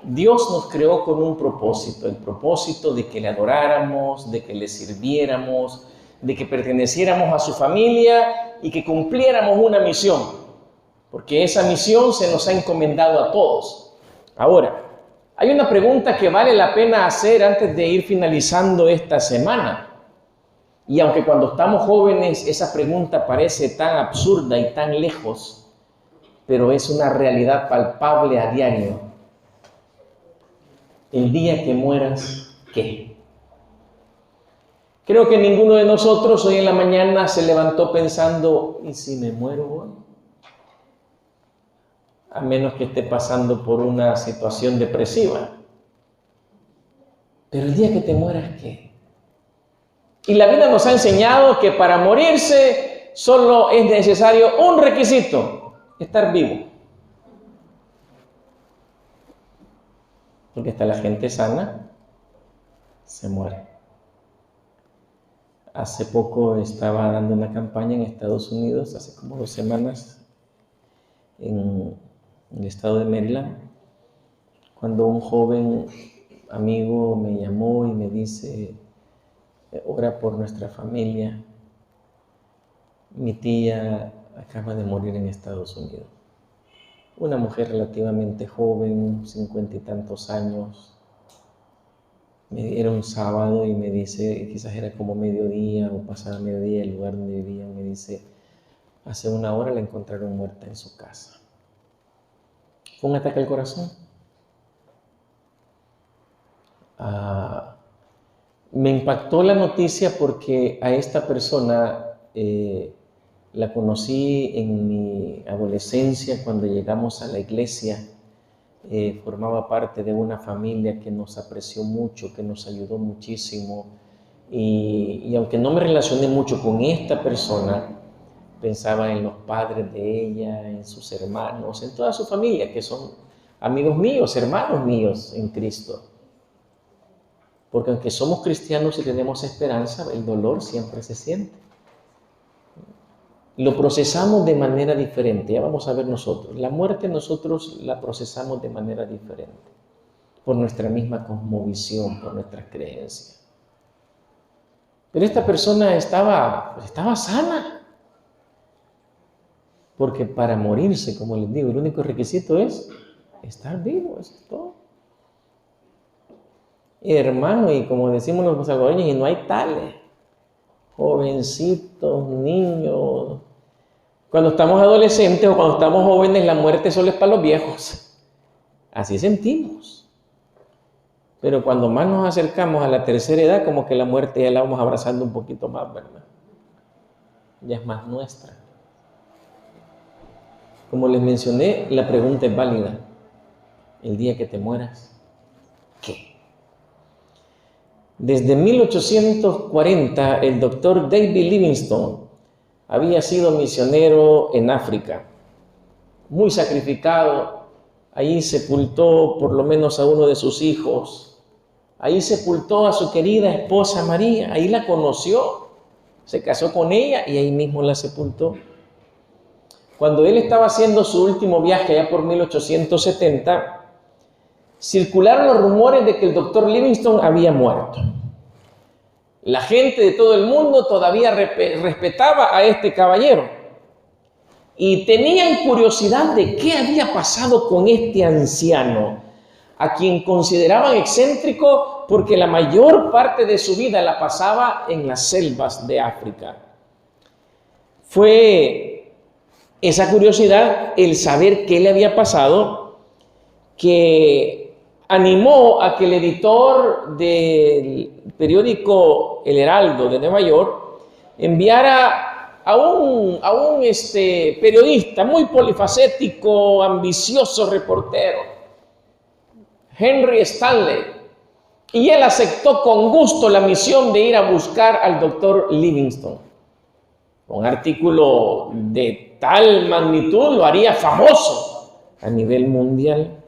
Dios nos creó con un propósito, el propósito de que le adoráramos, de que le sirviéramos, de que perteneciéramos a su familia y que cumpliéramos una misión, porque esa misión se nos ha encomendado a todos. Ahora, hay una pregunta que vale la pena hacer antes de ir finalizando esta semana. Y aunque cuando estamos jóvenes esa pregunta parece tan absurda y tan lejos, pero es una realidad palpable a diario. El día que mueras, ¿qué? Creo que ninguno de nosotros hoy en la mañana se levantó pensando, ¿y si me muero hoy? A menos que esté pasando por una situación depresiva. Pero el día que te mueras, ¿qué? Y la vida nos ha enseñado que para morirse solo es necesario un requisito, estar vivo. Porque hasta la gente sana se muere. Hace poco estaba dando una campaña en Estados Unidos, hace como 2 semanas, en el estado de Maryland, cuando un joven amigo me llamó y me dice, ora por nuestra familia, mi tía acaba de morir en Estados Unidos. Una mujer relativamente joven, 50 y tantos años. Era un sábado y me dice, quizás era como mediodía o pasaba mediodía el lugar donde vivía, me dice, hace 1 hora la encontraron muerta en su casa. Fue un ataque al corazón. Me impactó la noticia porque a esta persona la conocí en mi adolescencia cuando llegamos a la iglesia. Formaba parte de una familia que nos apreció mucho, que nos ayudó muchísimo. Y aunque no me relacioné mucho con esta persona, pensaba en los padres de ella, en sus hermanos, en toda su familia, que son amigos míos, hermanos míos en Cristo. Porque aunque somos cristianos y tenemos esperanza, el dolor siempre se siente. Lo procesamos de manera diferente, ya vamos a ver nosotros. La muerte nosotros la procesamos de manera diferente, por nuestra misma cosmovisión, por nuestras creencias. Pero esta persona estaba sana. Porque para morirse, como les digo, el único requisito es estar vivo, eso es todo. Hermano, y como decimos los salvadoreños, y no hay tales, jovencitos, niños. Cuando estamos adolescentes o cuando estamos jóvenes, la muerte solo es para los viejos. Así sentimos. Pero cuando más nos acercamos a la tercera edad, como que la muerte ya la vamos abrazando un poquito más, ¿verdad? Ya es más nuestra. Como les mencioné, la pregunta es válida. El día que te mueras, ¿qué? Desde 1840, el doctor David Livingstone había sido misionero en África, muy sacrificado. Allí sepultó por lo menos a uno de sus hijos. Allí sepultó a su querida esposa María. Ahí la conoció, se casó con ella y ahí mismo la sepultó. Cuando él estaba haciendo su último viaje, allá por 1870, circularon los rumores de que el doctor Livingstone había muerto. La gente de todo el mundo todavía respetaba a este caballero y tenían curiosidad de qué había pasado con este anciano, a quien consideraban excéntrico porque la mayor parte de su vida la pasaba en las selvas de África. Fue esa curiosidad, el saber qué le había pasado, que animó a que el editor del periódico El Heraldo de Nueva York enviara a un periodista muy polifacético, ambicioso reportero, Henry Stanley, y él aceptó con gusto la misión de ir a buscar al doctor Livingstone. Un artículo de tal magnitud lo haría famoso a nivel mundial.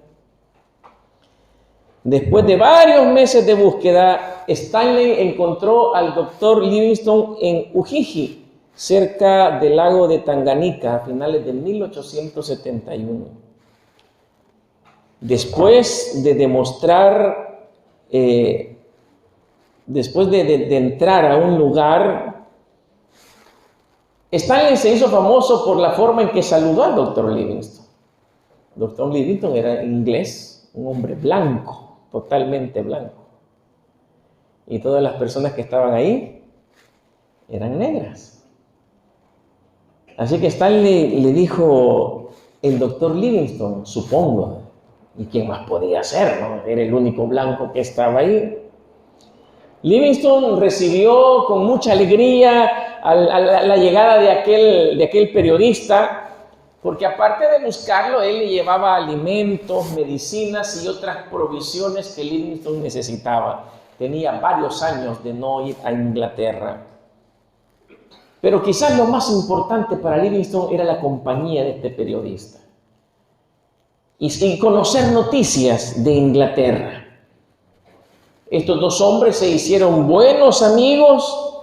Después de varios meses de búsqueda, Stanley encontró al doctor Livingstone en Ujiji, cerca del lago de Tanganica, a finales de 1871. después de demostrar, después de entrar a un lugar, Stanley se hizo famoso por la forma en que saludó al doctor Livingstone. El doctor Livingstone era inglés, un hombre blanco, totalmente blanco. Y todas las personas que estaban ahí eran negras. Así que Stanley le dijo, el doctor Livingstone, supongo, ¿y quién más podía ser, no? Era el único blanco que estaba ahí. Livingstone recibió con mucha alegría la llegada de aquel periodista, porque aparte de buscarlo, él le llevaba alimentos, medicinas y otras provisiones que Livingstone necesitaba. Tenía varios años de no ir a Inglaterra. Pero quizás lo más importante para Livingstone era la compañía de este periodista y conocer noticias de Inglaterra. Estos dos hombres se hicieron buenos amigos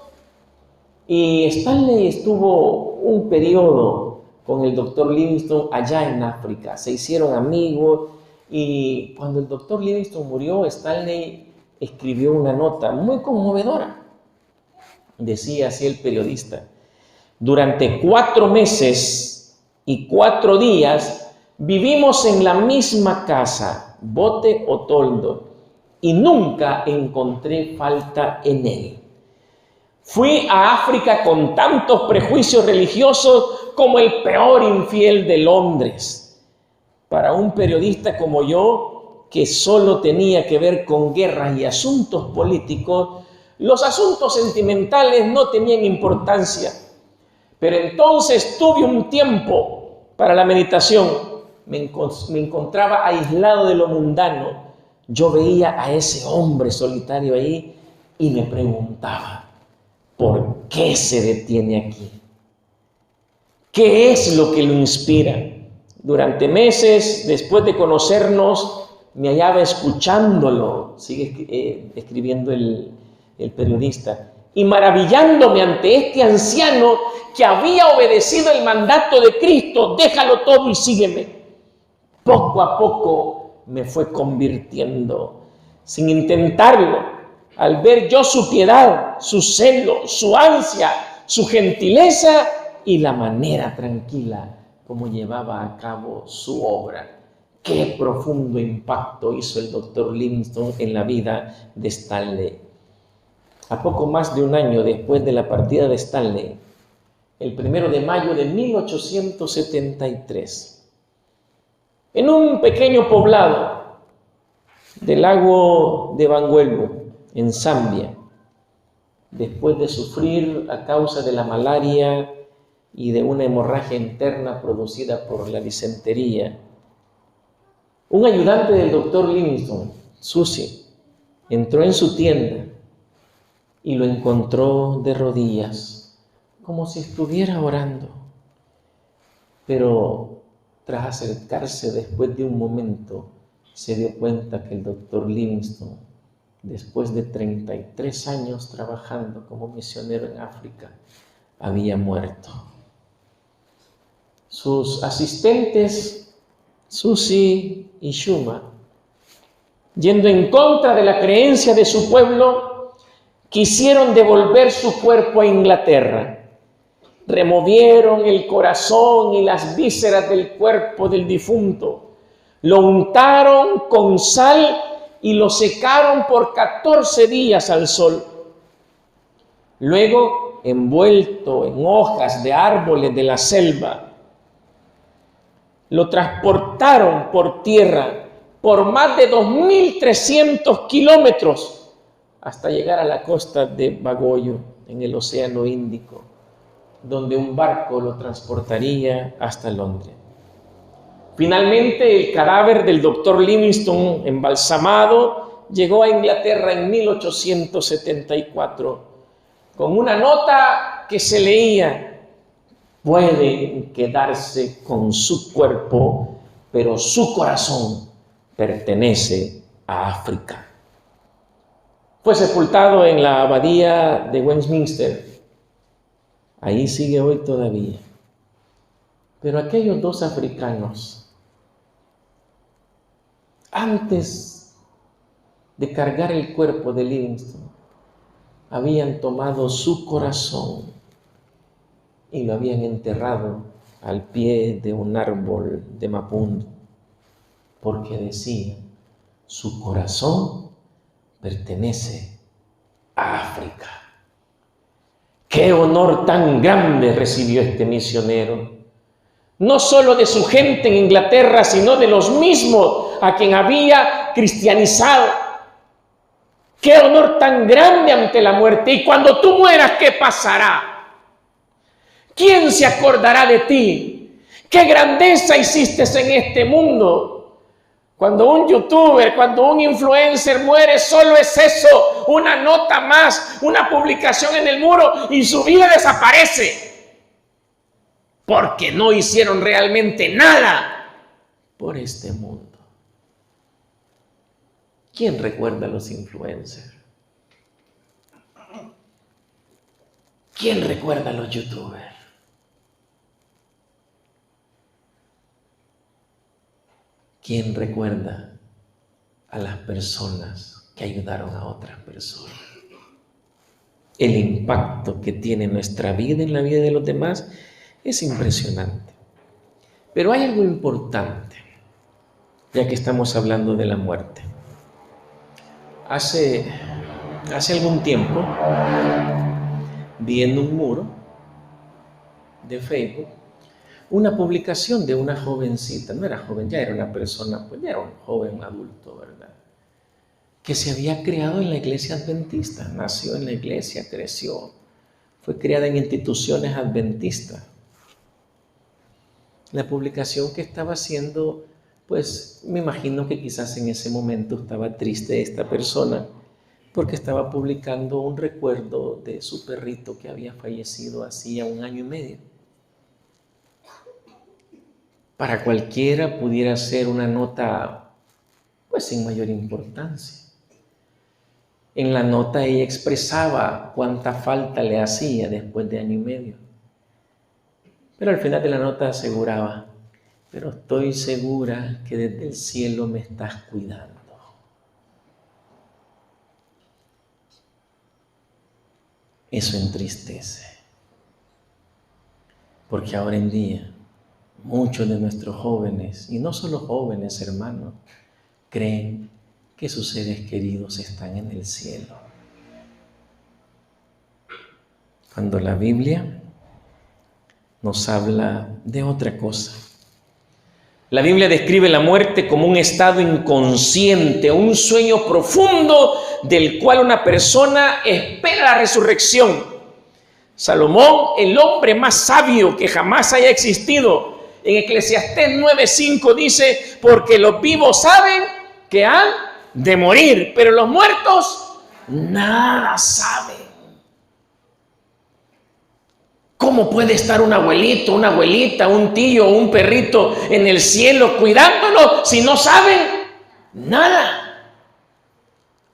y Stanley estuvo un periodo con el doctor Livingstone allá en África. Se hicieron amigos y cuando el doctor Livingstone murió, Stanley escribió una nota muy conmovedora. Decía así el periodista: durante 4 meses y 4 días vivimos en la misma casa, bote o toldo, y nunca encontré falta en él. Fui a África con tantos prejuicios religiosos como el peor infiel de Londres. Para un periodista como yo, que solo tenía que ver con guerras y asuntos políticos, los asuntos sentimentales no tenían importancia. Pero entonces tuve un tiempo para la meditación. Me encontraba aislado de lo mundano. Yo veía a ese hombre solitario ahí y me preguntaba, ¿por qué se detiene aquí? ¿Qué es lo que lo inspira? Durante meses, después de conocernos, me hallaba escuchándolo, sigue escribiendo el periodista, y maravillándome ante este anciano que había obedecido el mandato de Cristo: déjalo todo y sígueme. Poco a poco me fue convirtiendo, sin intentarlo, al ver yo su piedad, su celo, su ansia, su gentileza y la manera tranquila como llevaba a cabo su obra. Qué profundo impacto hizo el doctor Livingstone en la vida de Stanley. A poco más de un año después de la partida de Stanley, el 1 de mayo de 1873, en un pequeño poblado del lago de Bangweulu, en Zambia, después de sufrir a causa de la malaria y de una hemorragia interna producida por la disentería, un ayudante del doctor Livingstone, Susi, entró en su tienda y lo encontró de rodillas, como si estuviera orando. Pero tras acercarse después de un momento, se dio cuenta que el doctor Livingstone, después de 33 años trabajando como misionero en África, había muerto. Sus asistentes, Susi y Shuma, yendo en contra de la creencia de su pueblo, quisieron devolver su cuerpo a Inglaterra. Removieron el corazón y las vísceras del cuerpo del difunto, lo untaron con sal y lo secaron por 14 días al sol. Luego, envuelto en hojas de árboles de la selva, lo transportaron por tierra por más de 2.300 kilómetros hasta llegar a la costa de Bagoyo, en el Océano Índico, donde un barco lo transportaría hasta Londres. Finalmente, el cadáver del doctor Livingstone, embalsamado, llegó a Inglaterra en 1874, con una nota que se leía: pueden quedarse con su cuerpo, pero su corazón pertenece a África. Fue sepultado en la abadía de Westminster. Ahí sigue hoy todavía. Pero aquellos 2 africanos Antes de cargar el cuerpo de Livingstone, habían tomado su corazón y lo habían enterrado al pie de un árbol de Mapundo, porque decían, su corazón pertenece a África. ¡Qué honor tan grande recibió este misionero! No solo de su gente en Inglaterra, sino de los mismos a quien había cristianizado. ¡Qué honor tan grande ante la muerte! Y cuando tú mueras, ¿qué pasará? ¿Quién se acordará de ti? ¿Qué grandeza hiciste en este mundo? Cuando un youtuber, cuando un influencer muere, solo es eso, una nota más, una publicación en el muro y su vida desaparece. Porque no hicieron realmente nada por este mundo. ¿Quién recuerda a los influencers? ¿Quién recuerda a los youtubers? ¿Quién recuerda a las personas que ayudaron a otras personas? El impacto que tiene nuestra vida en la vida de los demás es impresionante. Pero hay algo importante, ya que estamos hablando de la muerte. Hace algún tiempo vi en un muro de Facebook una publicación de una jovencita, no era joven, ya era una persona, pues ya era un joven adulto, ¿verdad? Que se había criado en la iglesia adventista, nació en la iglesia, creció, fue criada en instituciones adventistas. La publicación que estaba haciendo, pues me imagino que quizás en ese momento estaba triste esta persona, porque estaba publicando un recuerdo de su perrito que había fallecido hacía 1 año y medio. Para cualquiera pudiera ser una nota, pues sin mayor importancia. En la nota ella expresaba cuánta falta le hacía después de 1 año y medio. Pero al final de la nota aseguraba, pero estoy segura que desde el cielo me estás cuidando. Eso entristece. Porque ahora en día, muchos de nuestros jóvenes, y no solo jóvenes, hermanos, creen que sus seres queridos están en el cielo. Cuando la Biblia nos habla de otra cosa. La Biblia describe la muerte como un estado inconsciente, un sueño profundo del cual una persona espera la resurrección. Salomón, el hombre más sabio que jamás haya existido, en Eclesiastés 9:5 dice, porque los vivos saben que han de morir, pero los muertos nada saben. ¿Cómo puede estar un abuelito, una abuelita, un tío, un perrito en el cielo cuidándolo si no saben nada?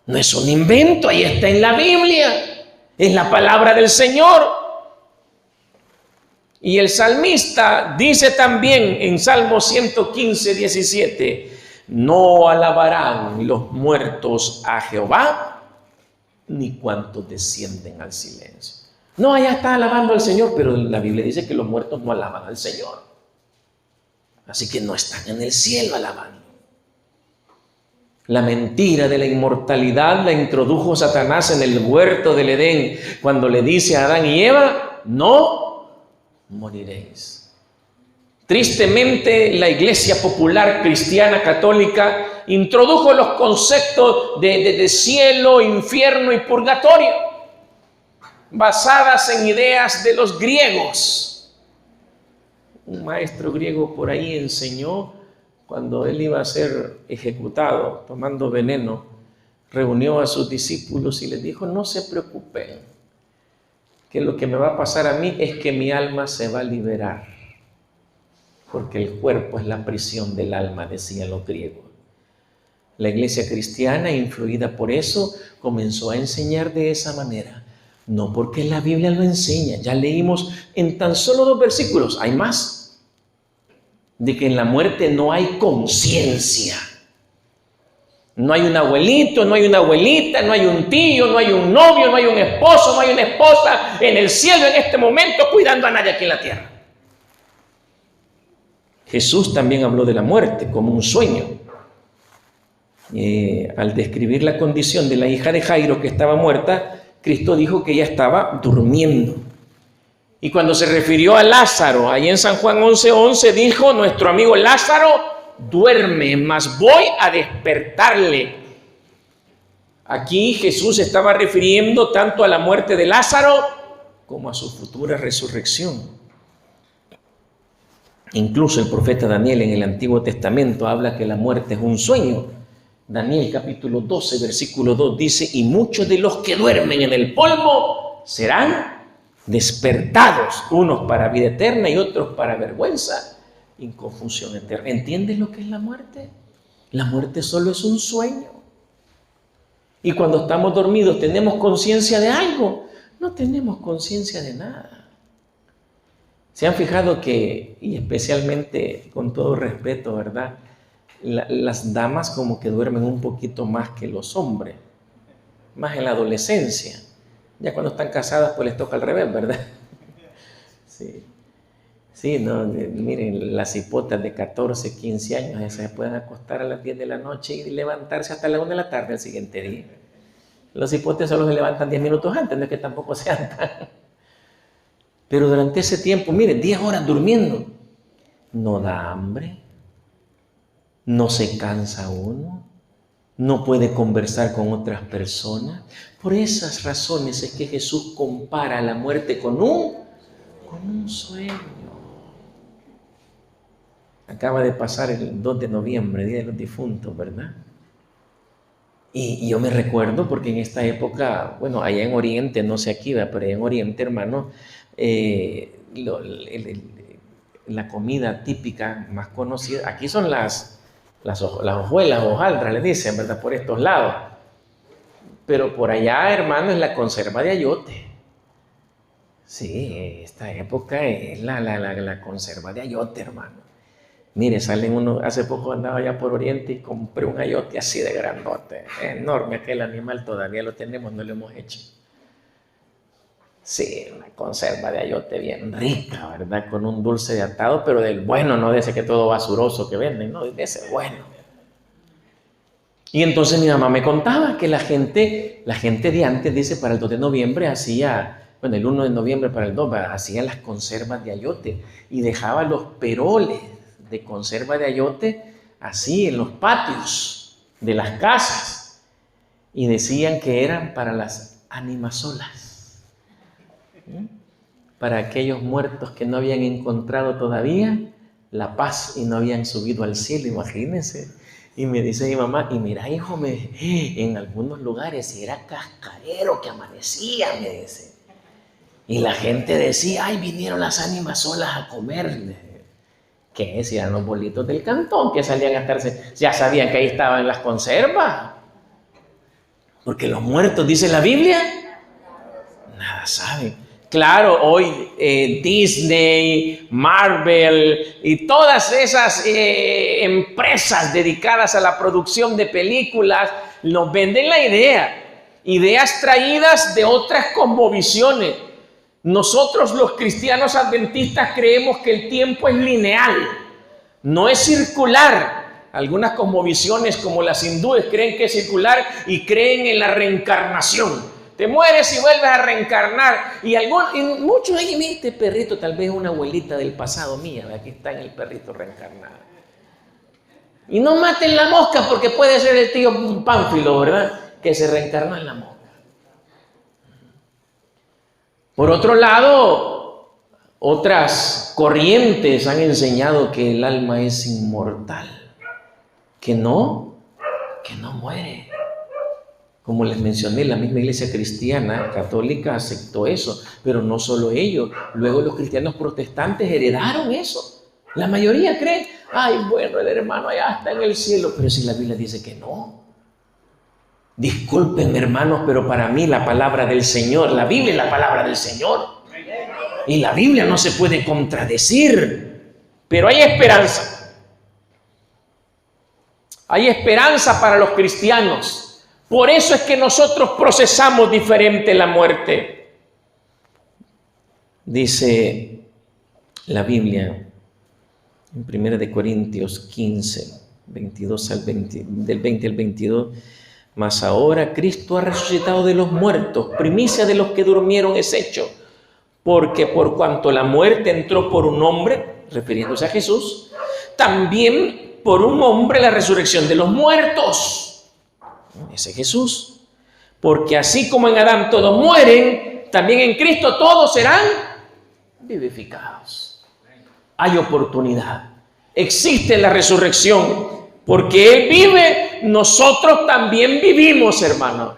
No es un invento, ahí está en la Biblia, es la palabra del Señor. Y el salmista dice también en Salmo 115:17, no alabarán los muertos a Jehová, ni cuantos descienden al silencio. No, allá está alabando al Señor, pero la Biblia dice que los muertos no alaban al Señor. Así que no están en el cielo alabando. La mentira de la inmortalidad la introdujo Satanás en el huerto del Edén, cuando le dice a Adán y Eva, no moriréis. Tristemente, la iglesia popular cristiana católica introdujo los conceptos de cielo, infierno y purgatorio, basadas en ideas de los griegos. Un maestro griego por ahí enseñó, cuando él iba a ser ejecutado tomando veneno, reunió a sus discípulos y les dijo, no se preocupen, que lo que me va a pasar a mí es que mi alma se va a liberar, porque el cuerpo es la prisión del alma, decían los griegos. La iglesia cristiana, influida por eso, comenzó a enseñar de esa manera. No porque la Biblia lo enseña, ya leímos en tan solo 2 versículos, hay más, de que en la muerte no hay conciencia. No hay un abuelito, no hay una abuelita, no hay un tío, no hay un novio, no hay un esposo, no hay una esposa en el cielo en este momento cuidando a nadie aquí en la tierra. Jesús también habló de la muerte como un sueño. Al describir la condición de la hija de Jairo que estaba muerta, Cristo dijo que ella estaba durmiendo. Y cuando se refirió a Lázaro, ahí en San Juan 11:11, dijo: nuestro amigo Lázaro duerme, mas voy a despertarle. Aquí Jesús estaba refiriendo tanto a la muerte de Lázaro como a su futura resurrección. Incluso el profeta Daniel en el Antiguo Testamento habla que la muerte es un sueño. Daniel capítulo 12, versículo 2 dice: y muchos de los que duermen en el polvo serán despertados, unos para vida eterna y otros para vergüenza y confusión eterna. ¿Entiendes lo que es la muerte? La muerte solo es un sueño. Y cuando estamos dormidos, ¿tenemos conciencia de algo? No tenemos conciencia de nada. ¿Se han fijado que, y especialmente con todo respeto, ¿verdad?, las damas como que duermen un poquito más que los hombres, más en la adolescencia? Ya cuando están casadas, pues les toca al revés, ¿verdad? Sí. Sí, no, miren, las hipotas de 14, 15 años, esas se pueden acostar a las 10 de la noche y levantarse hasta las 1 de la tarde el siguiente día. Los hipotes solo se levantan 10 minutos antes, no es que tampoco sean tan... Pero durante ese tiempo, miren, 10 horas durmiendo, no da hambre, no se cansa uno, no puede conversar con otras personas. Por esas razones es que Jesús compara la muerte con un sueño. Acaba de pasar el 2 de noviembre, Día de los Difuntos, ¿verdad? Y yo me recuerdo porque en esta época, bueno, allá en Oriente, no sé aquí, pero allá en Oriente, hermano, la comida típica más conocida, aquí son las hojuelas, hojaldras, le dicen, ¿verdad?, por estos lados. Pero por allá, hermano, es la conserva de ayote. Sí, esta época es la conserva de ayote, hermano. Mire, salen uno, hace poco andaba allá por Oriente y compré un ayote así de grandote, enorme, aquel animal todavía lo tenemos, no lo hemos hecho. Sí, una conserva de ayote bien rica, ¿verdad? Con un dulce de atado, pero del bueno, no de ese que todo basuroso que venden, no, de ese bueno. Y entonces mi mamá me contaba que la gente de antes, dice, para el 2 de noviembre hacía, bueno, el 1 de noviembre para el 2, hacía las conservas de ayote y dejaba los peroles de conserva de ayote así en los patios de las casas y decían que eran para las animasolas, para aquellos muertos que no habían encontrado todavía la paz y no habían subido al cielo, imagínense. Y me dice mi mamá, y mira, hijo, en algunos lugares era cascarero que amanecía, me dice. Y la gente decía: ay, vinieron las animasolas a comer. ¿Qué? Si eran los bolitos del cantón que salían a estarse, ya sabían que ahí estaban las conservas. Porque los muertos, dice la Biblia, nada saben. Claro, hoy Disney, Marvel y todas esas empresas dedicadas a la producción de películas nos venden la idea, ideas traídas de otras cosmovisiones. Nosotros los cristianos adventistas creemos que el tiempo es lineal, no es circular. Algunas cosmovisiones como las hindúes creen que es circular y creen en la reencarnación. Te mueres y vuelves a reencarnar. Y muchos ahí, mira, este perrito tal vez es una abuelita del pasado mía, aquí está en el perrito reencarnado. Y no maten la mosca porque puede ser el tío Pánfilo, ¿verdad?, que se reencarnó en la mosca. Por otro lado, otras corrientes han enseñado que el alma es inmortal, que no muere. Como les mencioné, la misma iglesia cristiana católica aceptó eso, pero no solo ellos. Luego los cristianos protestantes heredaron eso. La mayoría cree: ay, bueno, el hermano allá está en el cielo, pero si la Biblia dice que no. Disculpen, hermanos, pero para mí la palabra del Señor, la Biblia es la palabra del Señor. Y la Biblia no se puede contradecir, pero hay esperanza. Hay esperanza para los cristianos. Por eso es que nosotros procesamos diferente la muerte. Dice la Biblia en 1 Corintios 15, 22 del 20 al 22. Mas ahora Cristo ha resucitado de los muertos, primicia de los que durmieron es hecho. Porque por cuanto la muerte entró por un hombre, refiriéndose a Jesús, también por un hombre la resurrección de los muertos. Ese es Jesús. Porque así como en Adán todos mueren, también en Cristo todos serán vivificados. Hay oportunidad. Existe la resurrección. Porque Él vive, nosotros también vivimos, hermano.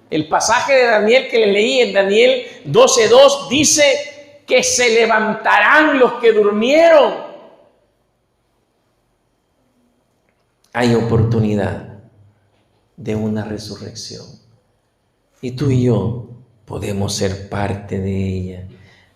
El pasaje de Daniel que le leí en Daniel 12:2 dice que se levantarán los que durmieron. Hay oportunidad de una resurrección. Y tú y yo podemos ser parte de ella.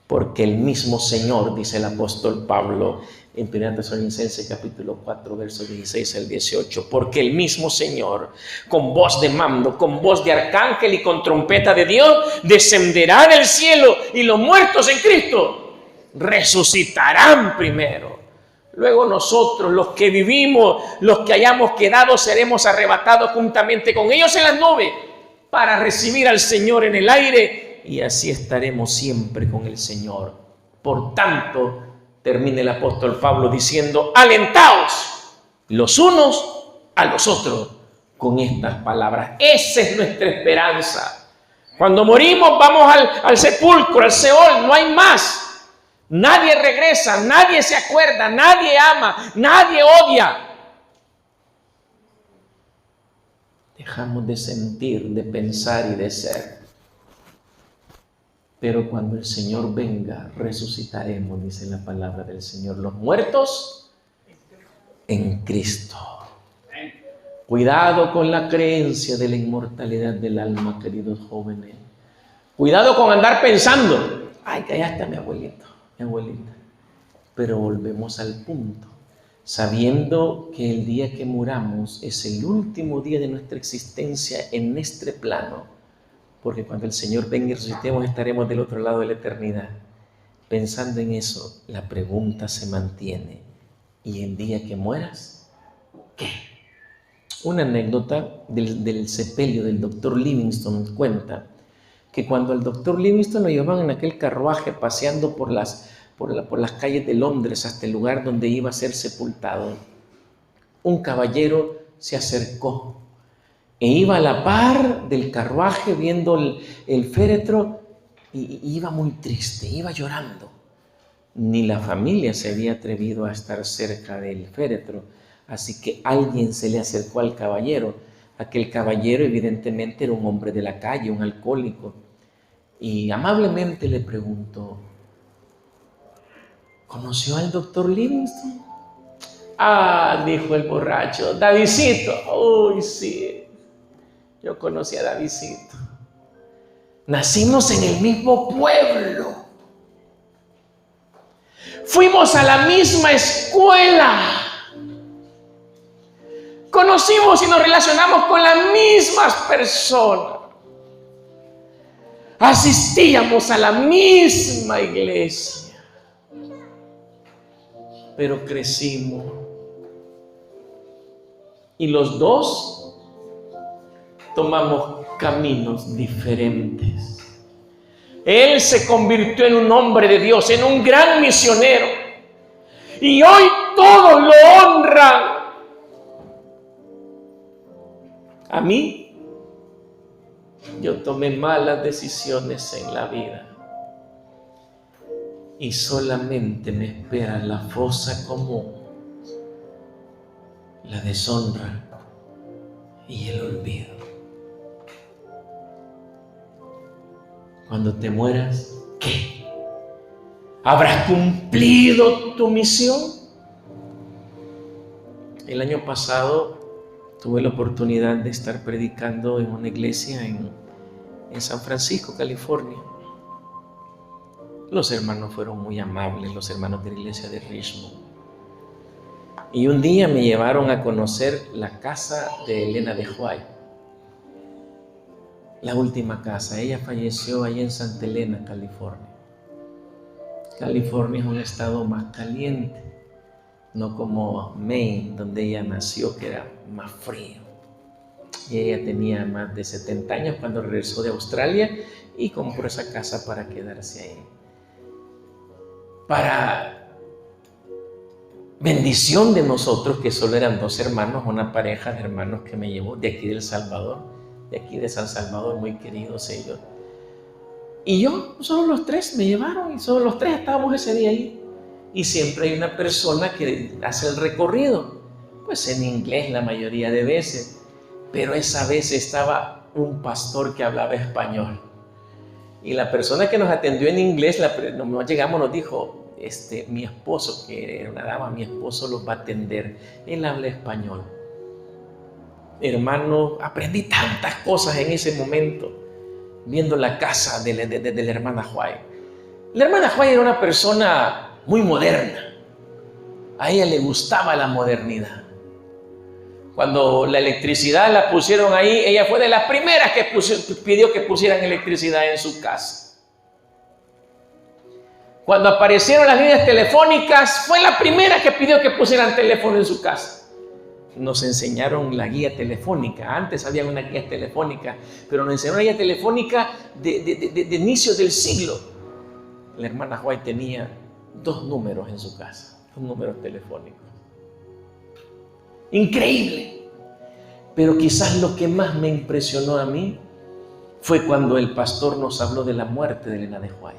Porque el mismo Señor, dice el apóstol Pablo en 1 Tesalonicenses capítulo 4, versos 16 al 18, porque el mismo Señor, con voz de mando, con voz de arcángel y con trompeta de Dios, descenderá del cielo y los muertos en Cristo resucitarán primero. Luego nosotros, los que vivimos, los que hayamos quedado, seremos arrebatados juntamente con ellos en las nubes para recibir al Señor en el aire y así estaremos siempre con el Señor. Por tanto, termina el apóstol Pablo diciendo, alentaos los unos a los otros con estas palabras. Esa es nuestra esperanza. Cuando morimos vamos al sepulcro, al Seol, no hay más. Nadie regresa, nadie se acuerda, nadie ama, nadie odia. Dejamos de sentir, de pensar y de ser. Pero cuando el Señor venga, resucitaremos, dice la palabra del Señor, los muertos en Cristo. Cuidado con la creencia de la inmortalidad del alma, queridos jóvenes. Cuidado con andar pensando, ay, que allá está mi abuelita. Pero volvemos al punto, sabiendo que el día que muramos es el último día de nuestra existencia en este plano, porque cuando el Señor venga y resucitemos estaremos del otro lado de la eternidad. Pensando en eso, la pregunta se mantiene: ¿y el día que mueras, qué? Una anécdota del sepelio del doctor Livingstone cuenta que cuando al doctor Livingstone lo llevaban en aquel carruaje paseando por las calles de Londres hasta el lugar donde iba a ser sepultado, un caballero se acercó e iba a la par del carruaje viendo el féretro y iba muy triste, iba llorando. Ni la familia se había atrevido a estar cerca del féretro, así que alguien se le acercó al caballero. Aquel caballero evidentemente era un hombre de la calle, un alcohólico, y amablemente le preguntó: ¿conoció al doctor Livingstone? Ah, dijo el borracho, Davidcito. Uy, sí, yo conocí a Davidcito. Nacimos en el mismo pueblo. Fuimos a la misma escuela. Conocimos y nos relacionamos con las mismas personas. Asistíamos a la misma iglesia. Pero crecimos. Y los dos tomamos caminos diferentes. Él se convirtió en un hombre de Dios, en un gran misionero. Y hoy todos lo honran. A mí, yo tomé malas decisiones en la vida. Y solamente me espera la fosa común, la deshonra y el olvido. Cuando te mueras, ¿qué? ¿Habrás cumplido tu misión? El año pasado tuve la oportunidad de estar predicando en una iglesia en San Francisco, California. Los hermanos fueron muy amables, los hermanos de la iglesia de Richmond. Y un día me llevaron a conocer la casa de Elena de White, la última casa. Ella falleció allá en Santa Elena, California. California es un estado más caliente, no como Maine, donde ella nació, que era más frío. Y ella tenía más de 70 años cuando regresó de Australia y compró esa casa para quedarse ahí. Para bendición de nosotros, que solo eran 2 hermanos, una pareja de hermanos que me llevó de aquí de El Salvador, de aquí de San Salvador, muy queridos ellos. Y yo, solo los 3 me llevaron y solo los 3 estábamos ese día ahí. Y siempre hay una persona que hace el recorrido, pues en inglés la mayoría de veces, pero esa vez estaba un pastor que hablaba español. Y la persona que nos atendió en inglés, nos llegamos, nos dijo, mi esposo, que era una dama, mi esposo los va a atender. Él habla español. Hermano, aprendí tantas cosas en ese momento, viendo la casa de la hermana White. La hermana White era una persona muy moderna. A ella le gustaba la modernidad. Cuando la electricidad la pusieron ahí, ella fue de las primeras que pidió que pusieran electricidad en su casa. Cuando aparecieron las líneas telefónicas, fue la primera que pidió que pusieran teléfono en su casa. Nos enseñaron la guía telefónica. Antes había una guía telefónica, pero nos enseñaron la guía telefónica de inicios del siglo. La hermana White tenía 2 números en su casa, 2 números telefónicos. Increíble. Pero quizás lo que más me impresionó a mí fue cuando el pastor nos habló de la muerte de Elena de White.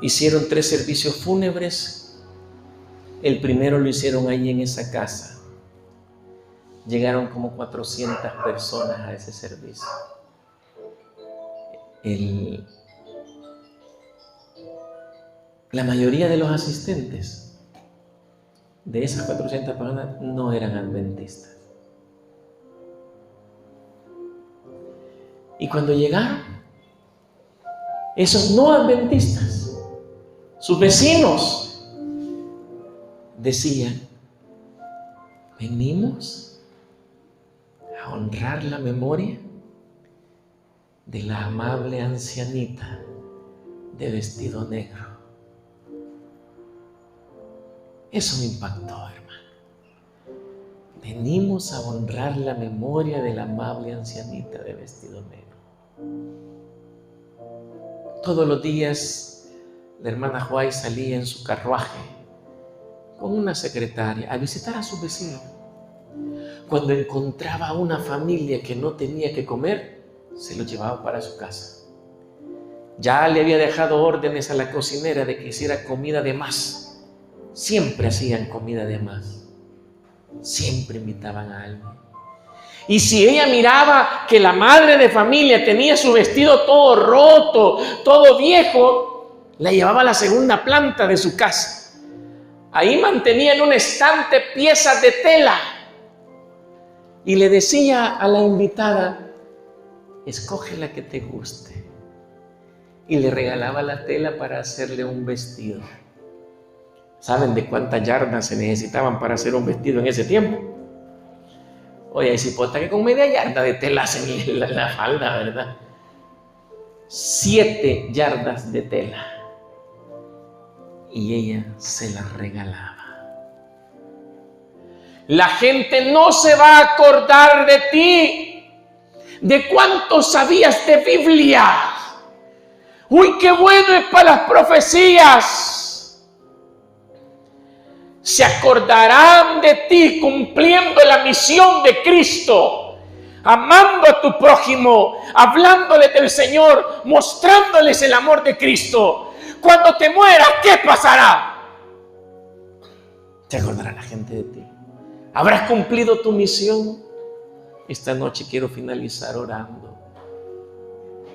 Hicieron 3 servicios fúnebres. El primero lo hicieron ahí en esa casa. Llegaron como 400 personas a ese servicio. La mayoría de los asistentes de esas 400 personas no eran adventistas. Y cuando llegaron, esos no adventistas, sus vecinos, decían, venimos a honrar la memoria de la amable ancianita de vestido negro. Eso me impactó, hermano. Venimos a honrar la memoria de la amable ancianita de vestido negro. Todos los días la hermana White salía en su carruaje con una secretaria a visitar a sus vecinos. Cuando encontraba a una familia que no tenía que comer, se lo llevaba para su casa. Ya le había dejado órdenes a la cocinera de que hiciera comida de más. Siempre hacían comida de más. Siempre invitaban a alguien. Y si ella miraba que la madre de familia tenía su vestido todo roto, todo viejo, la llevaba a la segunda planta de su casa. Ahí mantenía en un estante piezas de tela. Y le decía a la invitada, escoge la que te guste. Y le regalaba la tela para hacerle un vestido. ¿Saben de cuántas yardas se necesitaban para hacer un vestido en ese tiempo? Oye, si importa que con media yarda de tela hacen la falda, ¿verdad? 7 yardas de tela. Y ella se la regalaba. La gente no se va a acordar de ti, de cuánto sabías de Biblia. Uy, qué bueno es para las profecías. Se acordarán de ti cumpliendo la misión de Cristo, amando a tu prójimo, hablándoles del Señor, mostrándoles el amor de Cristo. Cuando te mueras, ¿qué pasará? Se acordará la gente de ti. ¿Habrás cumplido tu misión? Esta noche quiero finalizar orando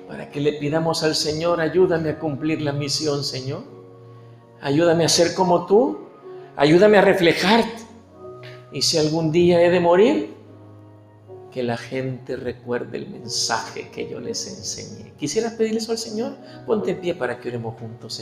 para que le pidamos al Señor, ayúdame a cumplir la misión, Señor. Ayúdame a ser como tú. Ayúdame a reflejarte. Y si algún día he de morir, que la gente recuerde el mensaje que yo les enseñé. ¿Quisieras pedirle eso al Señor? Ponte en pie para que oremos juntos.